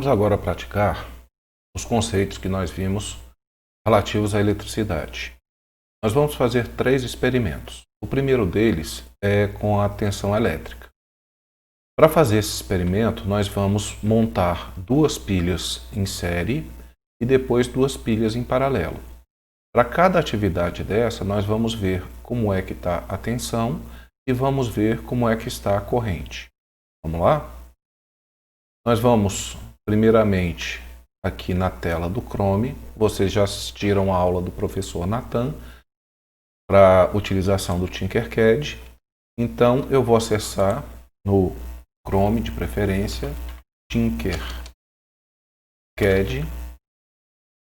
Vamos agora praticar os conceitos que nós vimos relativos à eletricidade. Nós vamos fazer 3 experimentos. O primeiro deles é com a tensão elétrica. Para fazer esse experimento, nós vamos montar 2 pilhas em série e depois 2 pilhas em paralelo. Para cada atividade dessa, nós vamos ver como é que está a tensão e vamos ver como é que está a corrente. Vamos lá? Nós vamos, primeiramente, aqui na tela do Chrome. Vocês já assistiram a aula do professor Nathan para a utilização do Tinkercad. Então, eu vou acessar no Chrome, de preferência, Tinkercad.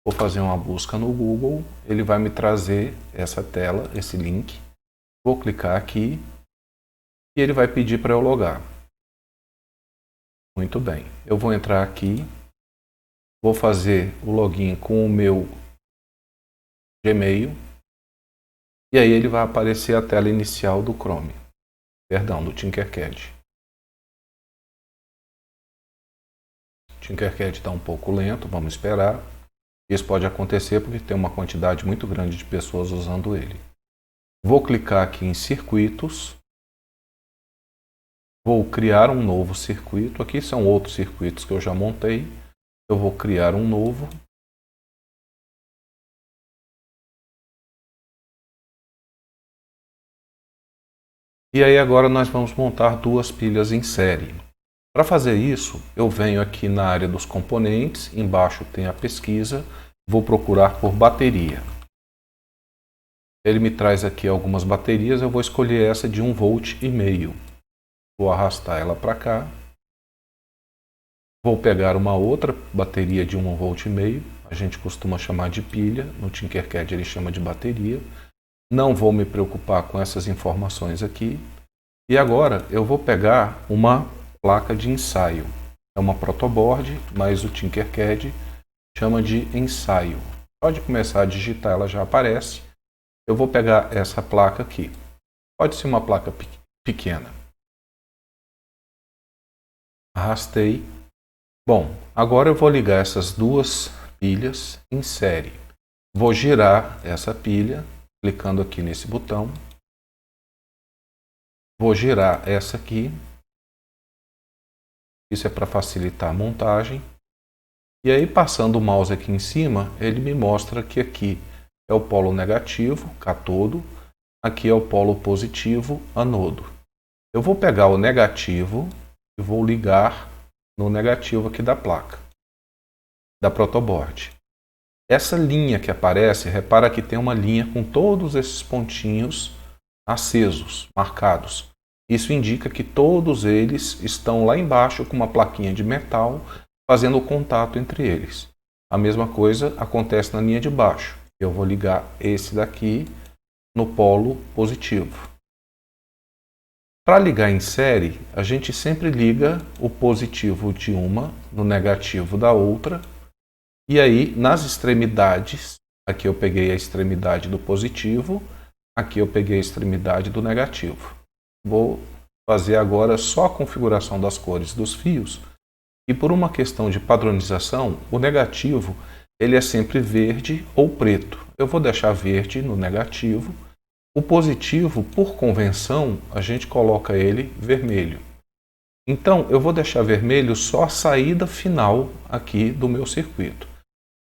Vou fazer uma busca no Google. Ele vai me trazer essa tela, esse link. Vou clicar aqui e ele vai pedir para eu logar. Muito bem. Eu vou entrar aqui. Vou fazer o login com o meu Gmail. E aí ele vai aparecer a tela inicial do Chrome. Perdão, do Tinkercad. O Tinkercad está um pouco lento, vamos esperar. Isso pode acontecer porque tem uma quantidade muito grande de pessoas usando ele. Vou clicar aqui em circuitos. Vou criar um novo circuito. Aqui são outros circuitos que eu já montei. Eu vou criar um novo. E aí agora nós vamos montar 2 pilhas em série. Para fazer isso, eu venho aqui na área dos componentes, embaixo tem a pesquisa, vou procurar por bateria. Ele me traz aqui algumas baterias, eu vou escolher essa de 1,5 V. Vou arrastar ela para cá. Vou pegar uma outra bateria de 1,5 V, a gente costuma chamar de pilha, no Tinkercad ele chama de bateria. Não vou me preocupar com essas informações aqui. E agora eu vou pegar uma placa de ensaio. É uma protoboard, mas o Tinkercad chama de ensaio. Pode começar a digitar, ela já aparece. Eu vou pegar essa placa aqui. Pode ser uma placa pequena. Arrastei. Bom, agora eu vou ligar essas 2 pilhas em série. Vou girar essa pilha, clicando aqui nesse botão. Vou girar essa aqui. Isso é para facilitar a montagem. E aí, passando o mouse aqui em cima, ele me mostra que aqui é o polo negativo, cátodo. Aqui é o polo positivo, anodo. Eu vou pegar o negativo e vou ligar no negativo aqui da placa, da protoboard. Essa linha que aparece, repara que tem uma linha com todos esses pontinhos acesos, marcados. Isso indica que todos eles estão lá embaixo com uma plaquinha de metal fazendo o contato entre eles. A mesma coisa acontece na linha de baixo. Eu vou ligar esse daqui no polo positivo. Para ligar em série, a gente sempre liga o positivo de uma no negativo da outra. E aí, nas extremidades, aqui eu peguei a extremidade do positivo, aqui eu peguei a extremidade do negativo. Vou fazer agora só a configuração das cores dos fios. E por uma questão de padronização, o negativo ele é sempre verde ou preto. Eu vou deixar verde no negativo. O positivo, por convenção, a gente coloca ele vermelho. Então, eu vou deixar vermelho só a saída final aqui do meu circuito.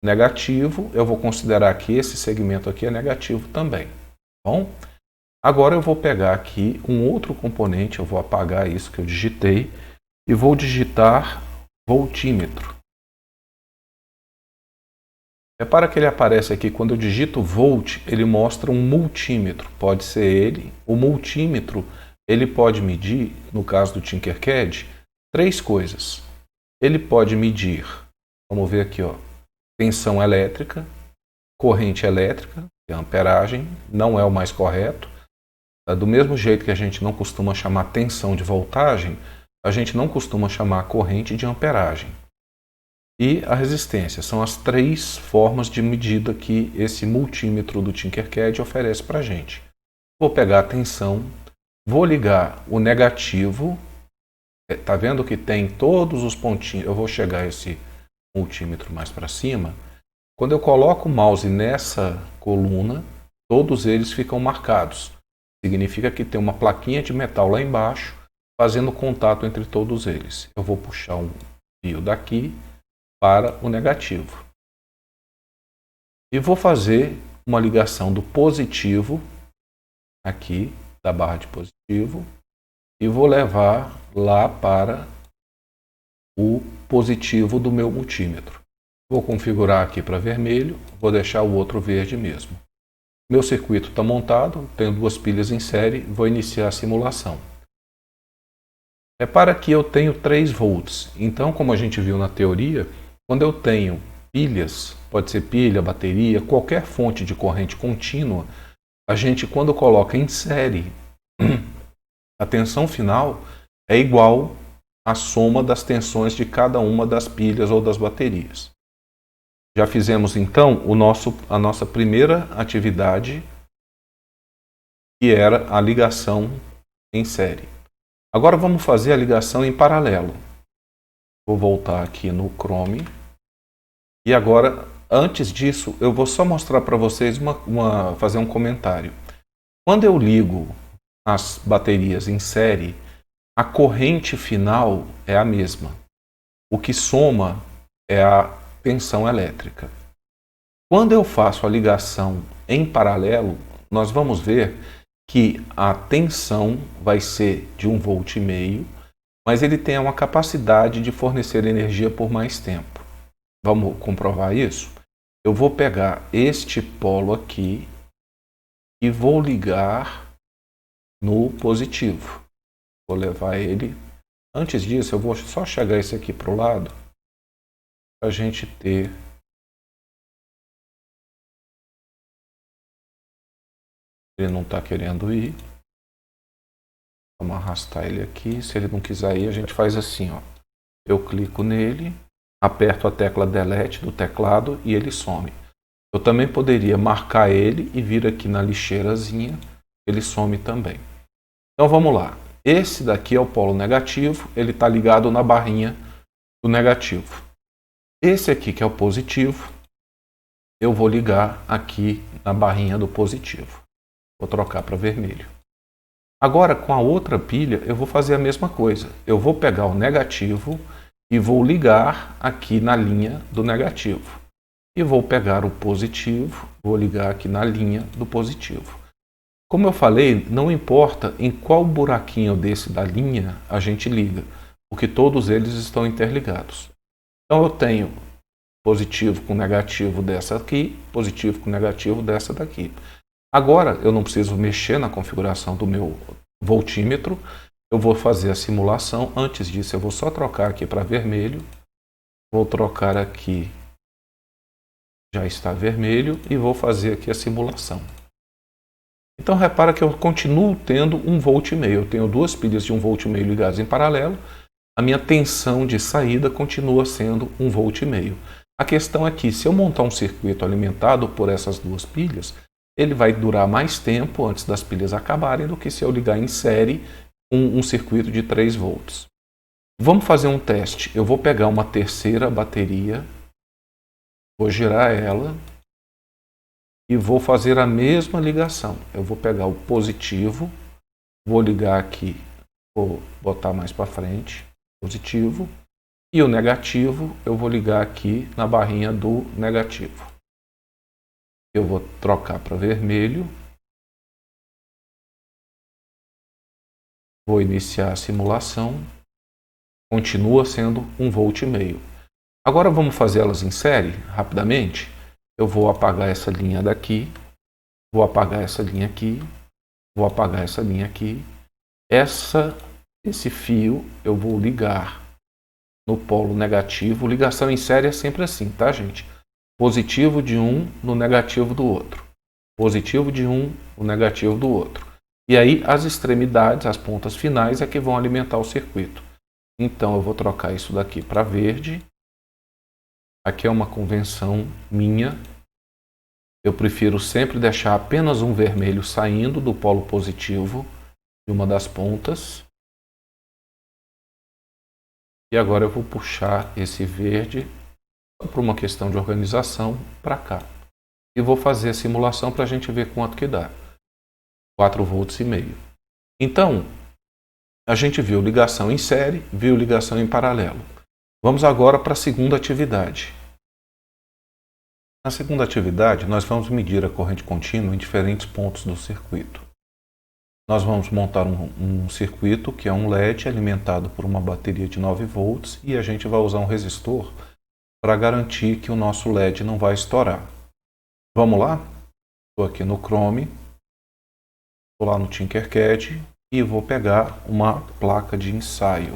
Negativo, eu vou considerar que esse segmento aqui é negativo também. Bom? Agora eu vou pegar aqui um outro componente, eu vou apagar isso que eu digitei e vou digitar voltímetro. Repara que ele aparece aqui, quando eu digito volt, ele mostra um multímetro. Pode ser ele. O multímetro, ele pode medir, no caso do Tinkercad, 3 coisas. Ele pode medir, vamos ver aqui, ó, tensão elétrica, corrente elétrica, que é amperagem, não é o mais correto. Do mesmo jeito que a gente não costuma chamar tensão de voltagem, a gente não costuma chamar corrente de amperagem. E a resistência. São as 3 formas de medida que esse multímetro do Tinkercad oferece para a gente. Vou pegar a tensão, vou ligar o negativo. Está vendo que tem todos os pontinhos. Eu vou chegar a esse multímetro mais para cima, quando eu coloco o mouse nessa coluna, todos eles ficam marcados. Significa que tem uma plaquinha de metal lá embaixo, fazendo contato entre todos eles. Eu vou puxar um fio daqui para o negativo. E vou fazer uma ligação do positivo, aqui, da barra de positivo, e vou levar lá para o positivo do meu multímetro. Vou configurar aqui para vermelho, vou deixar o outro verde mesmo. Meu circuito está montado, tenho duas pilhas em série, vou iniciar a simulação. Repara que eu tenho 3 volts, então como a gente viu na teoria, quando eu tenho pilhas, pode ser pilha, bateria, qualquer fonte de corrente contínua, a gente quando coloca em série, a tensão final é igual à soma das tensões de cada uma das pilhas ou das baterias. Já fizemos então a nossa primeira atividade, que era a ligação em série. Agora vamos fazer a ligação em paralelo. Vou voltar aqui no Chrome. E agora, antes disso, eu vou só mostrar para vocês fazer um comentário. Quando eu ligo as baterias em série, a corrente final é a mesma. O que soma é a tensão elétrica. Quando eu faço a ligação em paralelo, nós vamos ver que a tensão vai ser de 1,5 volt, mas ele tem uma capacidade de fornecer energia por mais tempo. Vamos comprovar isso? Eu vou pegar este polo aqui e vou ligar no positivo. Vou levar ele. Antes disso, eu vou só chegar esse aqui para o lado, para a gente ter. Ele não está querendo ir. Vamos arrastar ele aqui. Se ele não quiser ir, a gente faz assim, ó. Eu clico nele, aperto a tecla Delete do teclado e ele some. Eu também poderia marcar ele e vir aqui na lixeirazinha, ele some também. Então vamos lá. Esse daqui é o polo negativo, ele está ligado na barrinha do negativo. Esse aqui que é o positivo, eu vou ligar aqui na barrinha do positivo. Vou trocar para vermelho. Agora com a outra pilha eu vou fazer a mesma coisa. Eu vou pegar o negativo e vou ligar aqui na linha do negativo. E vou pegar o positivo, vou ligar aqui na linha do positivo. Como eu falei, não importa em qual buraquinho desse da linha a gente liga, porque todos eles estão interligados. Então eu tenho positivo com negativo dessa aqui, positivo com negativo dessa daqui. Agora eu não preciso mexer na configuração do meu voltímetro, eu vou fazer a simulação. Antes disso eu vou só trocar aqui para vermelho, vou trocar aqui, já está vermelho, e vou fazer aqui a simulação. Então repara que eu continuo tendo 1,5 volt. Eu tenho duas pilhas de 1,5 volt ligadas em paralelo. A minha tensão de saída continua sendo 1,5 volt. A questão é que se eu montar um circuito alimentado por essas duas pilhas, ele vai durar mais tempo antes das pilhas acabarem do que se eu ligar em série um circuito de 3 volts. Vamos fazer um teste. Eu vou pegar uma terceira bateria, vou girar ela e vou fazer a mesma ligação. Eu vou pegar o positivo, vou ligar aqui, vou botar mais para frente, positivo, e o negativo eu vou ligar aqui na barrinha do negativo. Eu vou trocar para vermelho, vou iniciar a simulação, continua sendo 1,5 volt. Agora vamos fazê-las em série, rapidamente. Eu vou apagar essa linha daqui, vou apagar essa linha aqui, vou apagar essa linha aqui. Esse fio eu vou ligar no polo negativo. Ligação em série é sempre assim, tá, gente? Positivo de um no negativo do outro. Positivo de um no negativo do outro. E aí as extremidades, as pontas finais é que vão alimentar o circuito. Então eu vou trocar isso daqui para verde. Aqui é uma convenção minha. Eu prefiro sempre deixar apenas um vermelho saindo do polo positivo de uma das pontas. E agora eu vou puxar esse verde por uma questão de organização, para cá. E vou fazer a simulação para a gente ver quanto que dá. 4,5 volts. Então, a gente viu ligação em série, viu ligação em paralelo. Vamos agora para a segunda atividade. Na segunda atividade, nós vamos medir a corrente contínua em diferentes pontos do circuito. Nós vamos montar um circuito que é um LED alimentado por uma bateria de 9 volts e a gente vai usar um resistor para garantir que o nosso LED não vai estourar. Vamos lá? Estou aqui no Chrome, estou lá no Tinkercad e vou pegar uma placa de ensaio.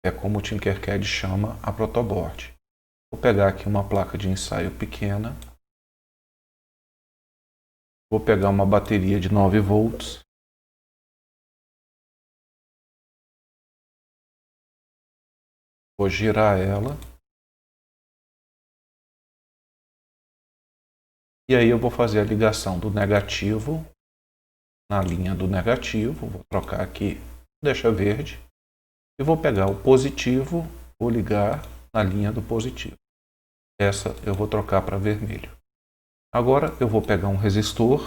É como o Tinkercad chama a protoboard. Vou pegar aqui uma placa de ensaio pequena. Vou pegar uma bateria de 9 volts. Vou girar ela. E aí eu vou fazer a ligação do negativo na linha do negativo. Vou trocar aqui, deixa verde. E vou pegar o positivo, vou ligar na linha do positivo. Essa eu vou trocar para vermelho. Agora eu vou pegar um resistor.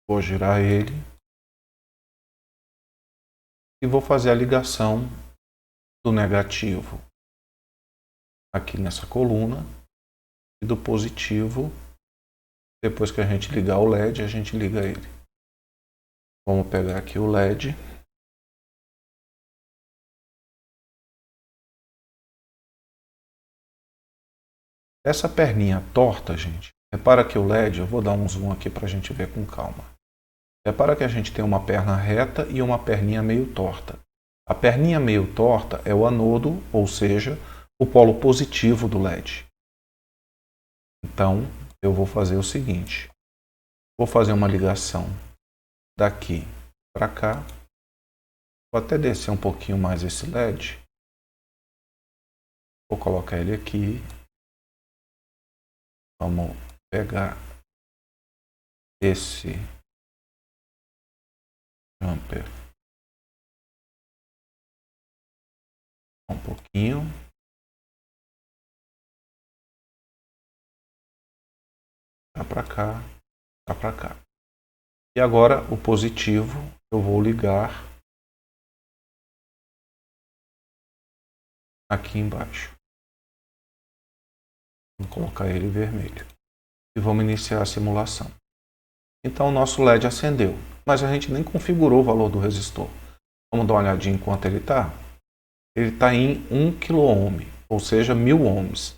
Vou girar ele. E vou fazer a ligação do negativo aqui nessa coluna e do positivo. Depois que a gente ligar o LED, a gente liga ele. Vamos pegar aqui o LED. Essa perninha torta, gente, repara que o LED, eu vou dar um zoom aqui para a gente ver com calma. Repara que a gente tem uma perna reta e uma perninha meio torta. A perninha meio torta é o anodo, ou seja, o polo positivo do LED. Então, eu vou fazer o seguinte. Vou fazer uma ligação daqui para cá. Vou até descer um pouquinho mais esse LED. Vou colocar ele aqui. Vamos pegar esse jumper um pouquinho. Tá para cá, tá para cá. E agora o positivo eu vou ligar aqui embaixo. Vou colocar ele vermelho. E vamos iniciar a simulação. Então o nosso LED acendeu, mas a gente nem configurou o valor do resistor. Vamos dar uma olhadinha em quanto ele está? Ele está em 1 kΩ, ou seja, 1000 ohms.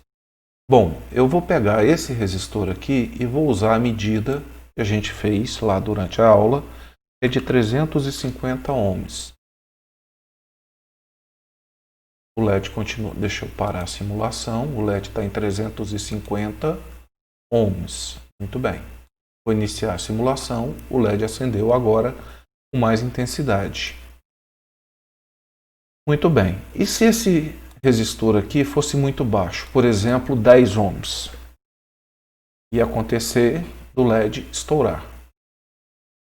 Bom, eu vou pegar esse resistor aqui e vou usar a medida que a gente fez lá durante a aula, é de 350 ohms. O LED continua, deixa eu parar a simulação, o LED está em 350 ohms. Muito bem. Vou iniciar a simulação, o LED acendeu agora com mais intensidade. Muito bem. E se esse resistor aqui fosse muito baixo, por exemplo, 10 ohms? Ia acontecer do LED estourar.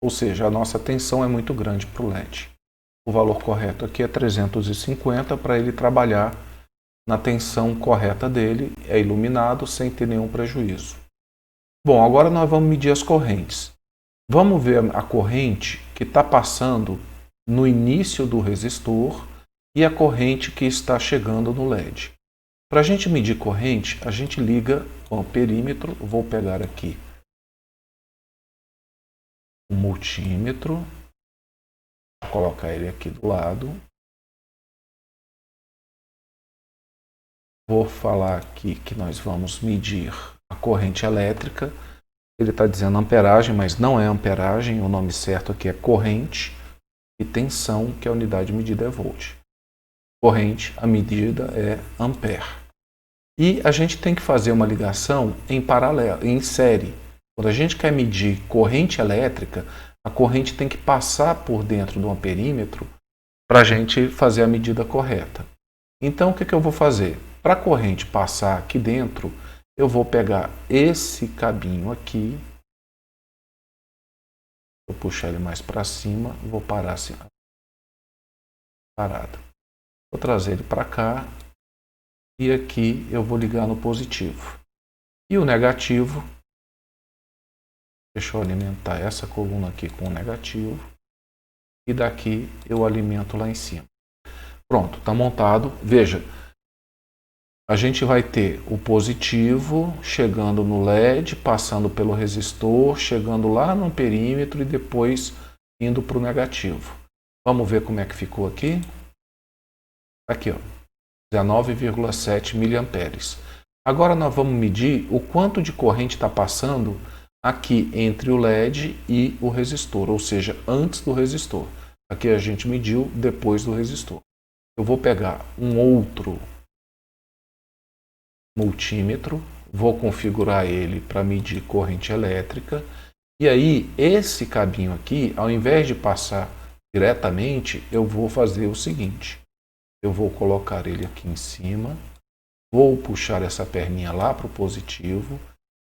Ou seja, a nossa tensão é muito grande para o LED. O valor correto aqui é 350 para ele trabalhar na tensão correta dele, é iluminado sem ter nenhum prejuízo. Bom, agora nós vamos medir as correntes. Vamos ver a corrente que está passando no início do resistor e a corrente que está chegando no LED. Para a gente medir corrente, a gente liga o perímetro. Vou pegar aqui o multímetro, vou colocar ele aqui do lado. Vou falar aqui que nós vamos medir a corrente elétrica. Ele está dizendo amperagem, mas não é amperagem. O nome certo aqui é corrente. E tensão, que a unidade medida é volt. Corrente, a medida é ampere. E a gente tem que fazer uma ligação em paralelo, em série. Quando a gente quer medir corrente elétrica, a corrente tem que passar por dentro do amperímetro para a gente fazer a medida correta. Então, o que eu vou fazer? Para a corrente passar aqui dentro, eu vou pegar esse cabinho aqui, vou puxar ele mais para cima, vou parar assim, parada. Vou trazer ele para cá e aqui eu vou ligar no positivo. E o negativo, deixa eu alimentar essa coluna aqui com o negativo e daqui eu alimento lá em cima. Pronto, está montado. Veja, a gente vai ter o positivo chegando no LED, passando pelo resistor, chegando lá no perímetro e depois indo para o negativo. Vamos ver como é que ficou aqui. Aqui, ó, 19,7 miliamperes. Agora nós vamos medir o quanto de corrente está passando aqui entre o LED e o resistor, ou seja, antes do resistor. Aqui a gente mediu depois do resistor. Eu vou pegar um outro multímetro, vou configurar ele para medir corrente elétrica. E aí, esse cabinho aqui, ao invés de passar diretamente, eu vou fazer o seguinte. Eu vou colocar ele aqui em cima, vou puxar essa perninha lá para o positivo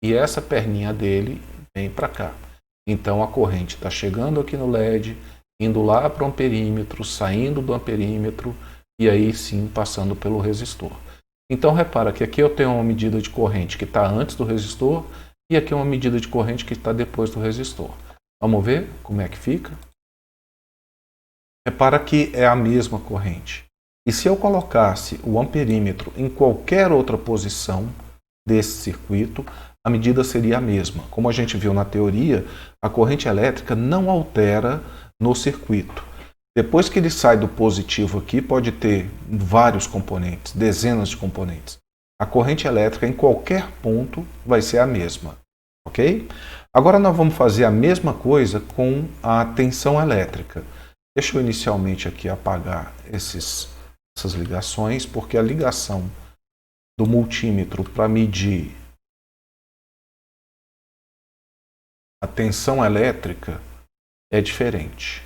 e essa perninha dele vem para cá. Então a corrente está chegando aqui no LED, indo lá para o amperímetro, saindo do amperímetro e aí sim passando pelo resistor. Então repara que aqui eu tenho uma medida de corrente que está antes do resistor e aqui uma medida de corrente que está depois do resistor. Vamos ver como é que fica? Repara que é a mesma corrente. E se eu colocasse o amperímetro em qualquer outra posição desse circuito, a medida seria a mesma. Como a gente viu na teoria, a corrente elétrica não altera no circuito. Depois que ele sai do positivo aqui, pode ter vários componentes, dezenas de componentes. A corrente elétrica em qualquer ponto vai ser a mesma, ok? Agora nós vamos fazer a mesma coisa com a tensão elétrica. Deixa eu inicialmente aqui apagar essas ligações, porque a ligação do multímetro para medir a tensão elétrica é diferente.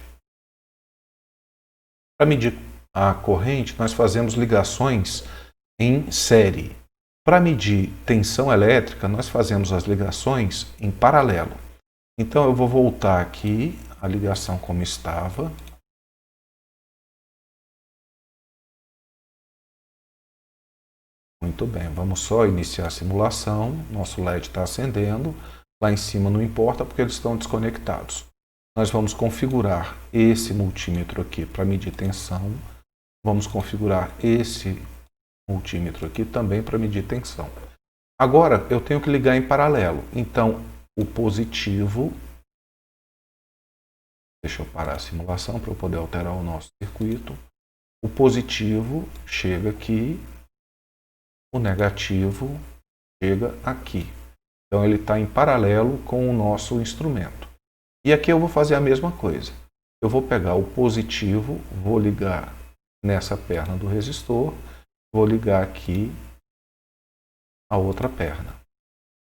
Para medir a corrente, nós fazemos ligações em série. Para medir tensão elétrica, nós fazemos as ligações em paralelo. Então eu vou voltar aqui a ligação como estava. Muito bem, vamos só iniciar a simulação. Nosso LED está acendendo. Lá em cima não importa porque eles estão desconectados. Nós vamos configurar esse multímetro aqui para medir tensão. Vamos configurar esse multímetro aqui também para medir tensão. Agora eu tenho que ligar em paralelo. Então o positivo... Deixa eu parar a simulação para eu poder alterar o nosso circuito. O positivo chega aqui. O negativo chega aqui. Então ele está em paralelo com o nosso instrumento. E aqui eu vou fazer a mesma coisa. Eu vou pegar o positivo, vou ligar nessa perna do resistor, vou ligar aqui a outra perna.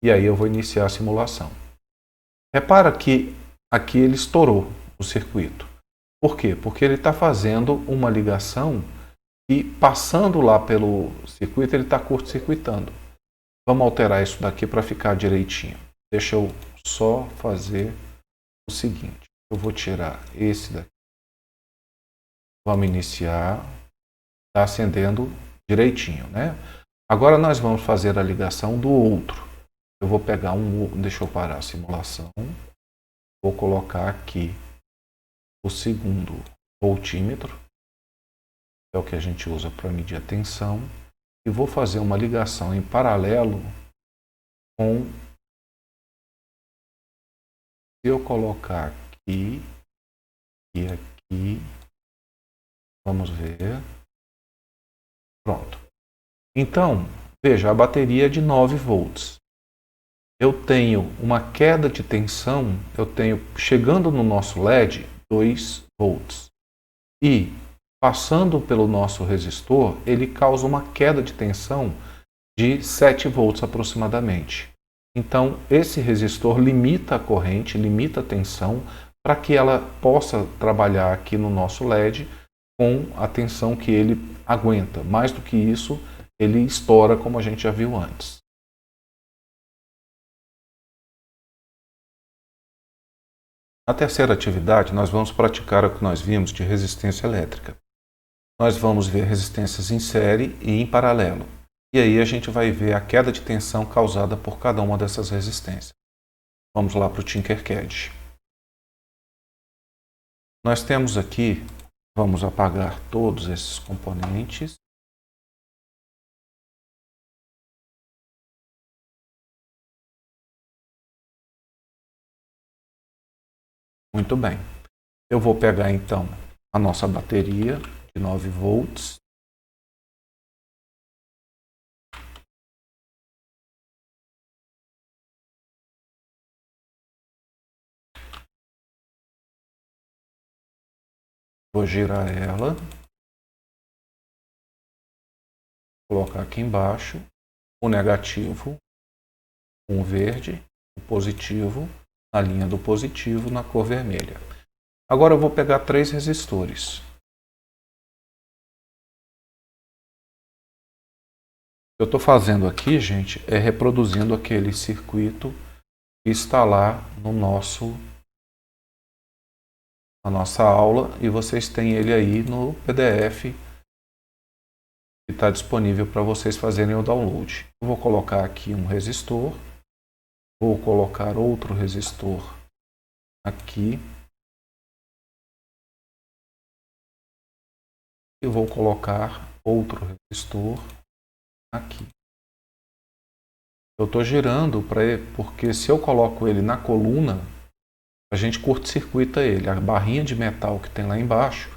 E aí eu vou iniciar a simulação. Repara que aqui ele estourou o circuito. Por quê? Porque ele está fazendo uma ligação e passando lá pelo circuito ele está curto-circuitando. Vamos alterar isso daqui para ficar direitinho. Deixa eu só fazer o seguinte. Eu vou tirar esse daqui. Vamos iniciar. Está acendendo direitinho, né? Agora nós vamos fazer a ligação do outro. Eu vou pegar deixa eu parar a simulação. Vou colocar aqui o segundo voltímetro. É o que a gente usa para medir a tensão. E vou fazer uma ligação em paralelo com... Se eu colocar aqui e aqui, vamos ver. Pronto. Então, veja, a bateria é de 9 volts. Eu tenho uma queda de tensão, chegando no nosso LED, 2 volts. E passando pelo nosso resistor, ele causa uma queda de tensão de 7 volts aproximadamente. Então, esse resistor limita a corrente, limita a tensão, para que ela possa trabalhar aqui no nosso LED com a tensão que ele aguenta. Mais do que isso, ele estoura, como a gente já viu antes. Na terceira atividade, nós vamos praticar o que nós vimos de resistência elétrica. nós vamos ver resistências em série e em paralelo. E aí a gente vai ver a queda de tensão causada por cada uma dessas resistências. Vamos lá para o Tinkercad. Nós temos aqui, vamos apagar todos esses componentes. Muito bem. Eu vou pegar então a nossa bateria de 9 volts. Vou girar ela. Colocar aqui embaixo o negativo com o verde, o positivo na linha do positivo na cor vermelha. Agora eu vou pegar 3 resistores. O que eu estou fazendo aqui, gente, é reproduzindo aquele circuito que está lá no na nossa aula, e vocês têm ele aí no PDF que está disponível para vocês fazerem o download. Eu vou colocar aqui um resistor, vou colocar outro resistor aqui e vou colocar outro resistor aqui. Eu estou girando porque se eu coloco ele na coluna, a gente curto-circuita ele. A barrinha de metal que tem lá embaixo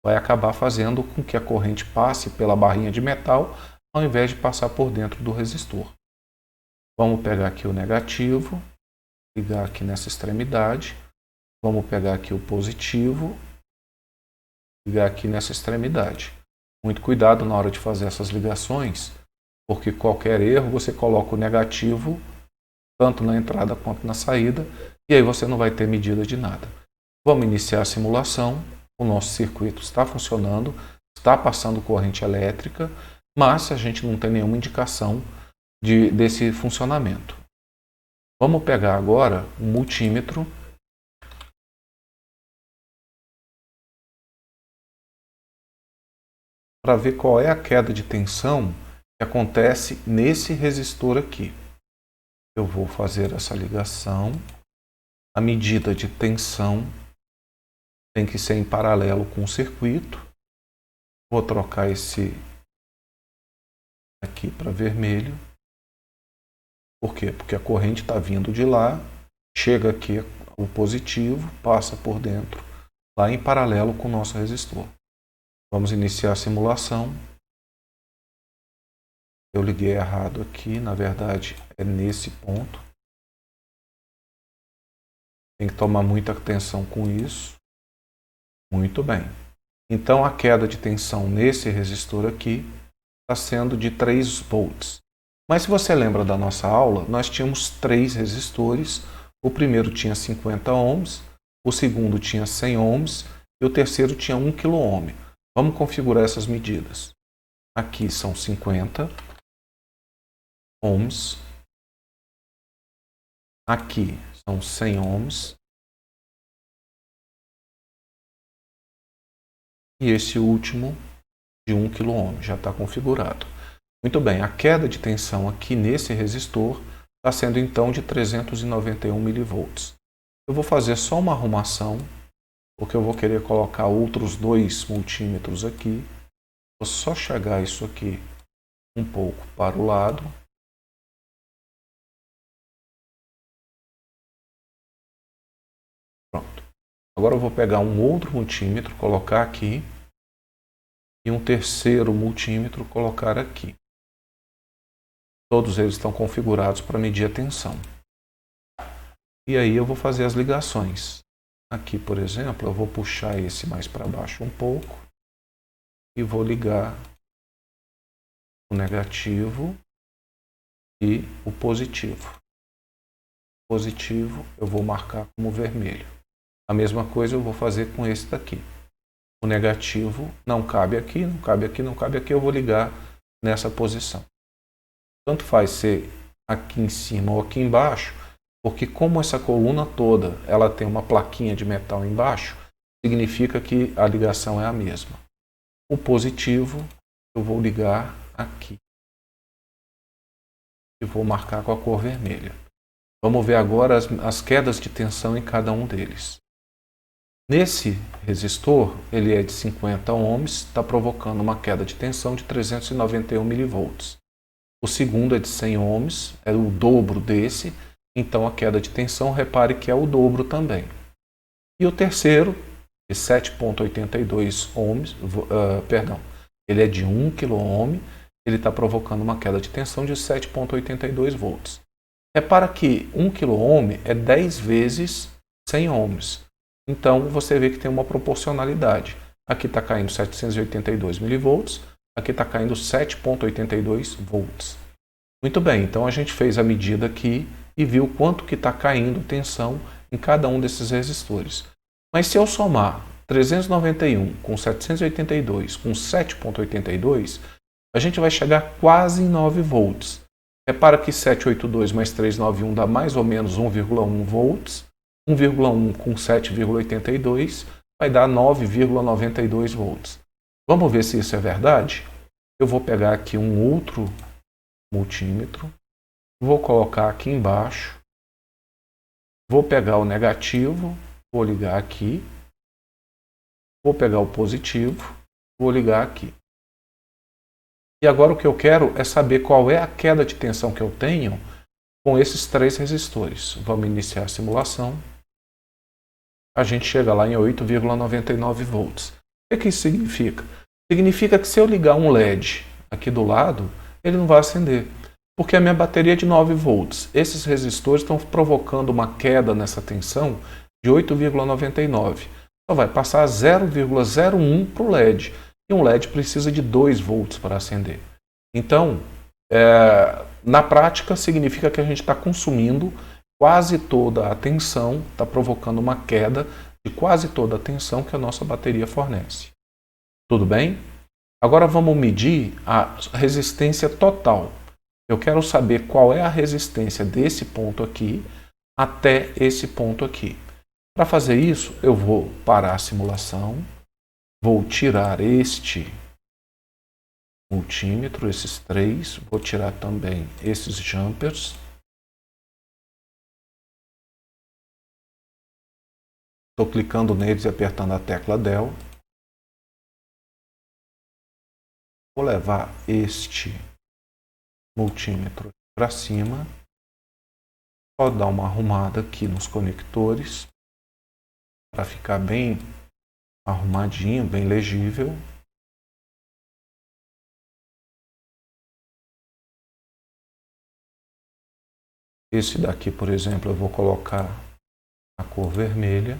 vai acabar fazendo com que a corrente passe pela barrinha de metal ao invés de passar por dentro do resistor. Vamos pegar aqui o negativo, ligar aqui nessa extremidade. Vamos pegar aqui o positivo, ligar aqui nessa extremidade. Muito cuidado na hora de fazer essas ligações, porque qualquer erro você coloca o negativo tanto na entrada quanto na saída, e aí você não vai ter medida de nada. Vamos iniciar a simulação. O nosso circuito está funcionando, está passando corrente elétrica, mas a gente não tem nenhuma indicação desse funcionamento. Vamos pegar agora o multímetro para ver qual é a queda de tensão que acontece nesse resistor aqui. Eu vou fazer essa ligação. A medida de tensão tem que ser em paralelo com o circuito. Vou trocar esse aqui para vermelho. Por quê? Porque a corrente está vindo de lá, chega aqui o positivo, passa por dentro, lá em paralelo com o nosso resistor. Vamos iniciar a simulação. Eu liguei errado aqui, na verdade é nesse ponto. Tem que tomar muita atenção com isso. Muito bem. Então a queda de tensão nesse resistor aqui está sendo de 3 volts. Mas se você lembra da nossa aula, nós tínhamos 3 resistores. O primeiro tinha 50 ohms, o segundo tinha 100 ohms e o terceiro tinha 1 kΩ. Vamos configurar essas medidas. Aqui são 50 ohms. Aqui são 100 ohms. E esse último de 1 kΩ já está configurado. Muito bem, a queda de tensão aqui nesse resistor está sendo então de 391 mV. Eu vou fazer só uma arrumação, porque eu vou querer colocar outros 2 multímetros aqui. Vou só chegar isso aqui um pouco para o lado. Pronto. Agora eu vou pegar um outro multímetro, colocar aqui, e um terceiro multímetro, colocar aqui. Todos eles estão configurados para medir a tensão. E aí eu vou fazer as ligações. Aqui, por exemplo, eu vou puxar esse mais para baixo um pouco e vou ligar o negativo e o positivo. O positivo eu vou marcar como vermelho. A mesma coisa eu vou fazer com esse daqui. O negativo não cabe aqui, não cabe aqui, não cabe aqui, eu vou ligar nessa posição. Tanto faz ser aqui em cima ou aqui embaixo, porque como essa coluna toda ela tem uma plaquinha de metal embaixo, significa que a ligação é a mesma. O positivo eu vou ligar aqui. E vou marcar com a cor vermelha. Vamos ver agora as quedas de tensão em cada um deles. Nesse resistor, ele é de 50 ohms, está provocando uma queda de tensão de 391 mV. O segundo é de 100 ohms, é o dobro desse, então a queda de tensão, repare que é o dobro também. E o terceiro, de 7,82 ohms, ele é de 1 kΩ, ele está provocando uma queda de tensão de 7,82 volts. Repara que 1 kΩ é 10 vezes 100 ohms. Então, você vê que tem uma proporcionalidade. Aqui está caindo 782 mV, aqui está caindo 7,82 volts. Muito bem, então a gente fez a medida aqui e viu quanto que está caindo tensão em cada um desses resistores. Mas se eu somar 391 com 782 com 7,82, a gente vai chegar quase em 9 volts. Repara que 782 mais 391 dá mais ou menos 1,1 volts. 1,1 com 7,82 vai dar 9,92 volts. Vamos ver se isso é verdade? Eu vou pegar aqui um outro multímetro, vou colocar aqui embaixo, vou pegar o negativo, vou ligar aqui, vou pegar o positivo, vou ligar aqui. E agora o que eu quero é saber qual é a queda de tensão que eu tenho com esses três resistores. Vamos iniciar a simulação. A gente chega lá em 8,99 volts. O que isso significa? Significa que se eu ligar um LED aqui do lado, ele não vai acender, porque a minha bateria é de 9 volts. Esses resistores estão provocando uma queda nessa tensão de 8,99. Só vai passar 0,01 para o LED. E um LED precisa de 2 volts para acender. Então, na prática, significa que a gente está consumindo quase toda a tensão, está provocando uma queda de quase toda a tensão que a nossa bateria fornece. Tudo bem? Agora vamos medir a resistência total. Eu quero saber qual é a resistência desse ponto aqui até esse ponto aqui. Para fazer isso, eu vou parar a simulação, vou tirar este multímetro, esses três, vou tirar também esses jumpers. Estou clicando neles e apertando a tecla Del. Vou levar este multímetro para cima. Vou dar uma arrumada aqui nos conectores para ficar bem arrumadinho, bem legível. Esse daqui, por exemplo, eu vou colocar a cor vermelha.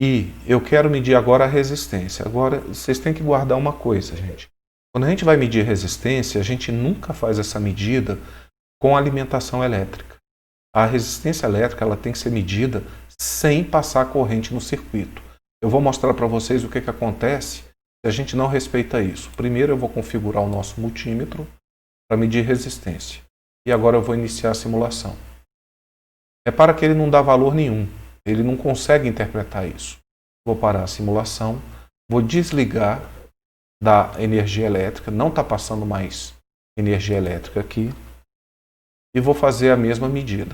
E eu quero medir agora a resistência. Agora, vocês têm que guardar uma coisa, gente. Quando a gente vai medir resistência, a gente nunca faz essa medida com alimentação elétrica. A resistência elétrica ela tem que ser medida sem passar corrente no circuito. Eu vou mostrar para vocês o que acontece se a gente não respeita isso. Primeiro eu vou configurar o nosso multímetro para medir resistência. E agora eu vou iniciar a simulação. Repara que ele não dá valor nenhum. Ele não consegue interpretar isso. Vou parar a simulação, vou desligar da energia elétrica, não está passando mais energia elétrica aqui, e vou fazer a mesma medida.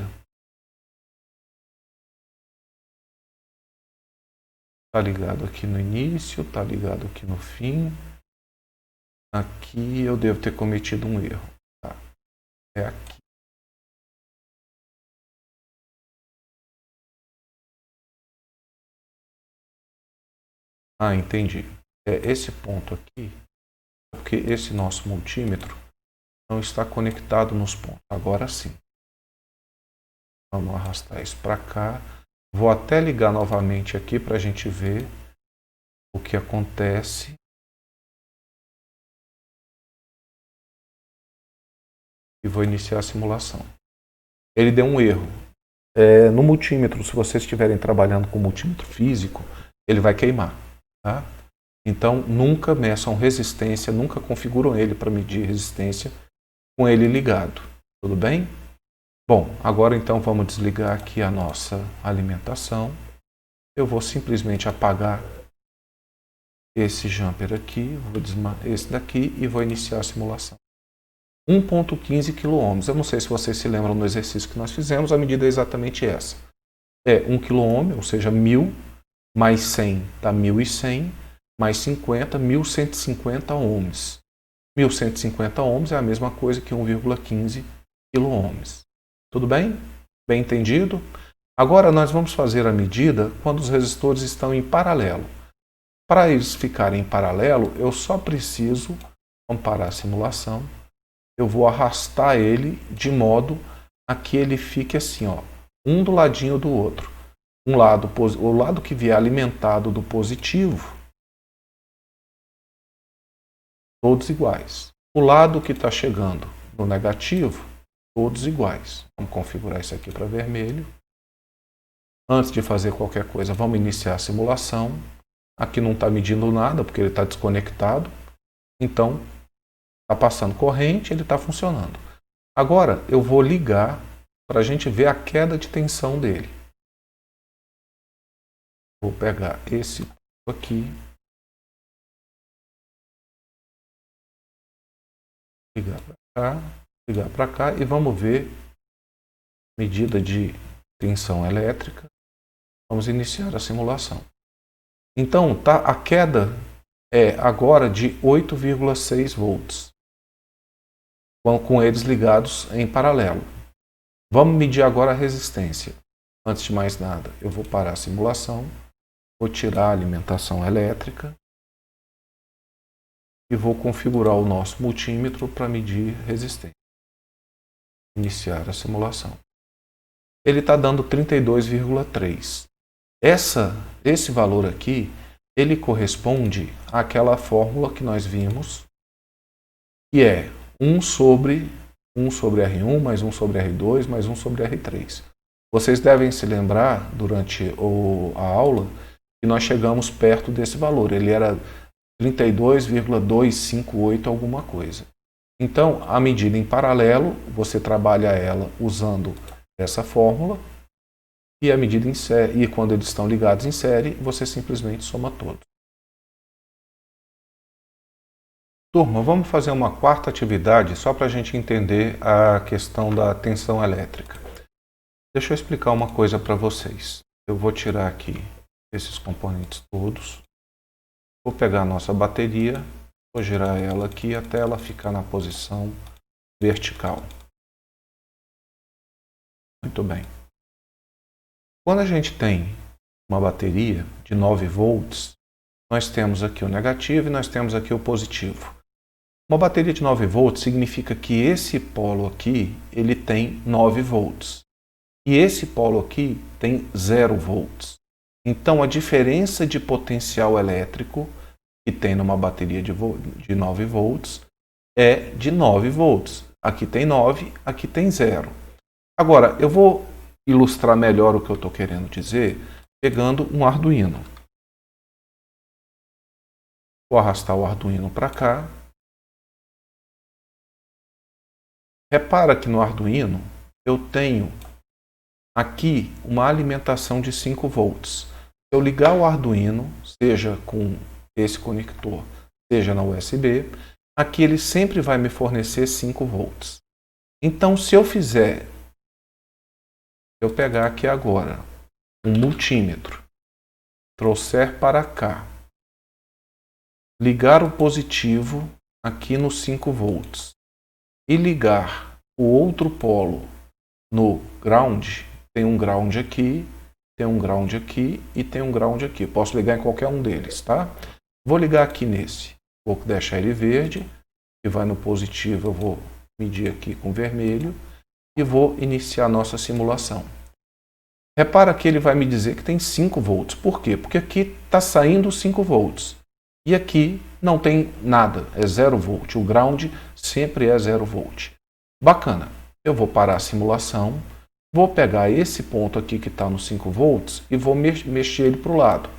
Está ligado aqui no início, está ligado aqui no fim. Aqui eu devo ter cometido um erro. Tá. É aqui. Ah, entendi. É esse ponto aqui, porque esse nosso multímetro não está conectado nos pontos. Agora sim. Vamos arrastar isso para cá. Vou até ligar novamente aqui para a gente ver o que acontece. E vou iniciar a simulação. Ele deu um erro. No multímetro, se vocês estiverem trabalhando com multímetro físico, ele vai queimar. Tá? Então, nunca meçam resistência, nunca configuram ele para medir resistência com ele ligado. Tudo bem? Bom, agora então vamos desligar aqui a nossa alimentação. Eu vou simplesmente apagar esse jumper aqui, vou esse daqui e vou iniciar a simulação. 1,15 kΩ. Eu não sei se vocês se lembram do exercício que nós fizemos, a medida é exatamente essa. É 1 kΩ, ou seja, 1000, mais 100 dá 1100, mais 50, 1150 ohms. 1150 ohms é a mesma coisa que 1,15 kΩ. Tudo bem? Bem entendido? Agora nós vamos fazer a medida quando os resistores estão em paralelo. Para eles ficarem em paralelo, eu só preciso, vamos parar a simulação, eu vou arrastar ele de modo a que ele fique assim, ó, um do ladinho do outro. O lado que vier alimentado do positivo, todos iguais. O lado que está chegando no negativo, todos iguais. Vamos configurar isso aqui para vermelho. Antes de fazer qualquer coisa, vamos iniciar a simulação. Aqui não está medindo nada, porque ele está desconectado. Então, está passando corrente, ele está funcionando. Agora, eu vou ligar para a gente ver a queda de tensão dele. Vou pegar esse aqui. Ligar para cá e vamos ver medida de tensão elétrica. Vamos iniciar a simulação. Então, a queda é agora de 8,6 volts, com eles ligados em paralelo. Vamos medir agora a resistência. Antes de mais nada, eu vou parar a simulação, vou tirar a alimentação elétrica e vou configurar o nosso multímetro para medir resistência. Iniciar a simulação. Ele está dando 32,3. Esse valor aqui, ele corresponde àquela fórmula que nós vimos, que é 1 sobre R1 mais 1 sobre R2 mais 1 sobre R3. Vocês devem se lembrar, durante a aula, que nós chegamos perto desse valor. Ele era 32,258 alguma coisa. Então, a medida em paralelo, você trabalha ela usando essa fórmula, e a medida em série, e quando eles estão ligados em série, você simplesmente soma todos. Turma, vamos fazer uma quarta atividade só para a gente entender a questão da tensão elétrica. Deixa eu explicar uma coisa para vocês. Eu vou tirar aqui esses componentes todos. Vou pegar a nossa bateria, vou girar ela aqui até ela ficar na posição vertical. Muito bem. Quando a gente tem uma bateria de 9 volts, nós temos aqui o negativo e nós temos aqui o positivo. Uma bateria de 9 volts significa que esse polo aqui, ele tem 9 volts. E esse polo aqui tem 0 volts. Então, a diferença de potencial elétrico que tem numa bateria de 9 volts é de 9 volts. Aqui tem 9, aqui tem 0. Agora, eu vou ilustrar melhor o que eu estou querendo dizer pegando um Arduino. Vou arrastar o Arduino para cá. Repara que no Arduino eu tenho aqui uma alimentação de 5 volts. Se eu ligar o Arduino, seja com esse conector, seja na USB, aqui ele sempre vai me fornecer 5 volts. Então, se eu pegar aqui agora um multímetro, trouxer para cá, ligar o positivo aqui nos 5 volts e ligar o outro polo no ground, tem um ground aqui, tem um ground aqui e tem um ground aqui. Posso ligar em qualquer um deles, tá? Vou ligar aqui nesse, vou deixar ele verde, e vai no positivo, eu vou medir aqui com vermelho e vou iniciar a nossa simulação. Repara que ele vai me dizer que tem 5 volts. Por quê? Porque aqui está saindo 5 volts. E aqui não tem nada, é 0 volt. O ground sempre é 0 volt. Bacana. Eu vou parar a simulação, vou pegar esse ponto aqui que está nos 5 volts e vou mexer ele para o lado.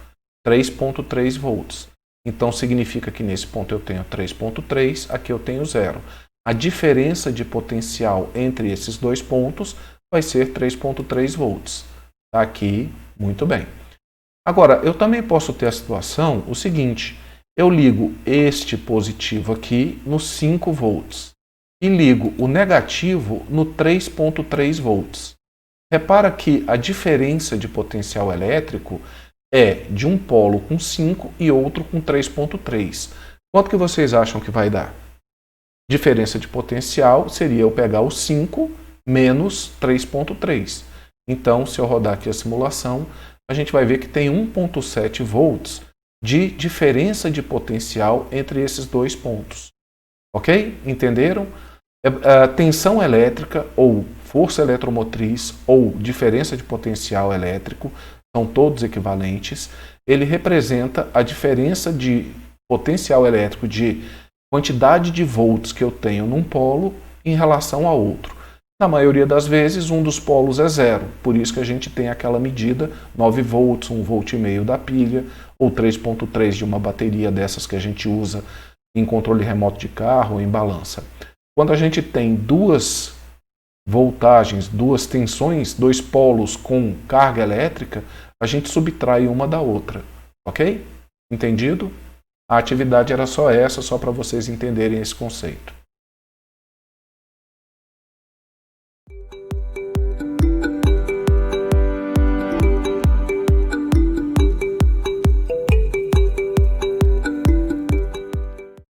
3,3 volts. Então significa que nesse ponto eu tenho 3,3, aqui eu tenho 0. A diferença de potencial entre esses dois pontos vai ser 3,3 volts. Está aqui, muito bem. Agora, eu também posso ter a situação, o seguinte, eu ligo este positivo aqui no 5 volts e ligo o negativo no 3,3 volts. Repara que a diferença de potencial elétrico é de um polo com 5 e outro com 3,3. Quanto que vocês acham que vai dar? Diferença de potencial seria eu pegar o 5 menos 3,3. Então, se eu rodar aqui a simulação, a gente vai ver que tem 1,7 volts de diferença de potencial entre esses dois pontos. Ok? Entenderam? A tensão elétrica ou força eletromotriz ou diferença de potencial elétrico são todos equivalentes. Ele representa a diferença de potencial elétrico de quantidade de volts que eu tenho num polo em relação a outro. Na maioria das vezes, um dos polos é zero, por isso que a gente tem aquela medida 9 volts, 1,5 volt da pilha, ou 3,3 de uma bateria dessas que a gente usa em controle remoto de carro ou em balança. Quando a gente tem duas voltagens, duas tensões, dois polos com carga elétrica, a gente subtrai uma da outra, ok? Entendido? A atividade era só essa, só para vocês entenderem esse conceito.